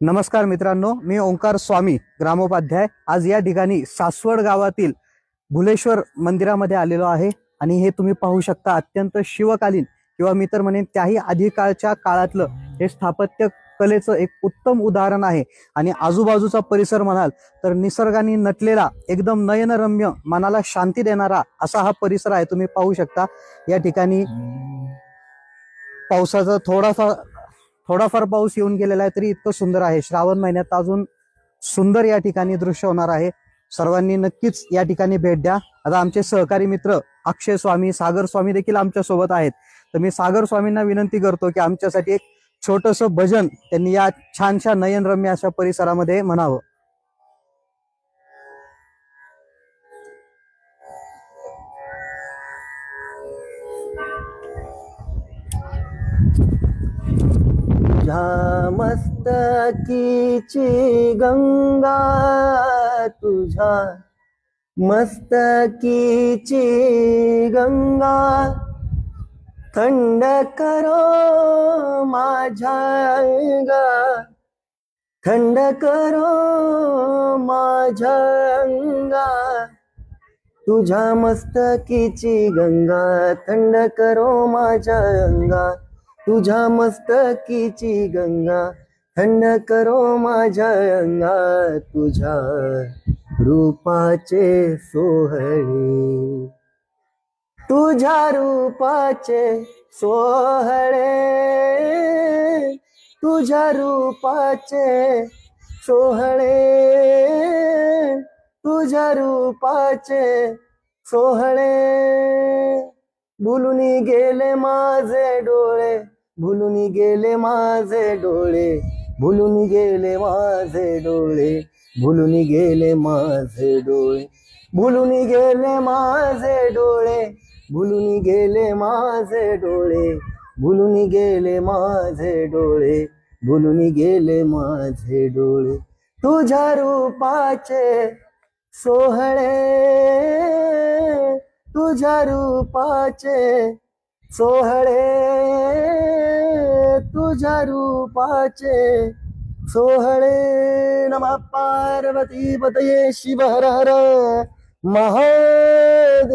नमस्कार मित्रांनो, मी ओंकार स्वामी ग्रामोपाध्याय आज या ठिकाणी सासवड गावातील भुलेश्वर मंदिरामध्ये आलेलो आहे आणि हे तुम्ही पाहू शकता अत्यंत शिवकालीन किंवा मी तर म्हणेन त्याही आधीकाळच्या काळातलं हे स्थापत्य कलेचं एक उत्तम उदाहरण आहे। आणि आजूबाजूचा परिसर म्हणाल तर निसर्गाने नटलेला एकदम नयनरम्य मनाला शांती देणारा असा हा परिसर आहे। तुम्ही पाहू शकता या ठिकाणी पावसाचा थोडाफार पाऊस येऊन गेलेला आहे तरी इतकं सुंदर आहे। श्रावण महिन्यात अजून सुंदर या ठिकाणी दृश्य होणार आहे। सर्वांनी नक्कीच या ठिकाणी भेट द्या। आता आमचे सहकारी मित्र अक्षय स्वामी, सागर स्वामी देखील आमच्या सोबत आहेत। तर मी सागर स्वामींना विनंती करतो की आमच्यासाठी एक छोटंसं भजन त्यांनी या छानशा नयनरम्य अशा परिसरामध्ये म्हणावं। तुझ्या मस्तकीची गंगा, तुझ्या मस्तकीची गंगा थंड करो माझ्या अंगा, थंड करो माझ्या अंगा। तुझ्या मस्तकीची गंगा थंड करो माझ्या अंगा, तुझ्या मस्तकीची गंगा थंड करो माझ्या अंगा। तुझ्या रूपाचे सोहळे, तुझ्या रूपाचे सोहळे, तुझ्या रूपाचे सोहळे, तुझ्या रूपाचे सोहळे। भुलून गेले माझे डोळे, भुलून गेले माझे डोळे, भुलून गेले माझे डोळे, भुलून गेले माझे डोळे, भुलून गेले माझे डोळे, भुलून गेले माझे डोळे, भुलून गेले माझे डोळे, भुलून गेले माझे डोळे। तुझ्या रूपाचे सोहळे, तुझ्या रूपाचे सोहळे, तुझ्या रूपाचे सोहळे। नमः पार्वती पतये शिव हर हर महादेव।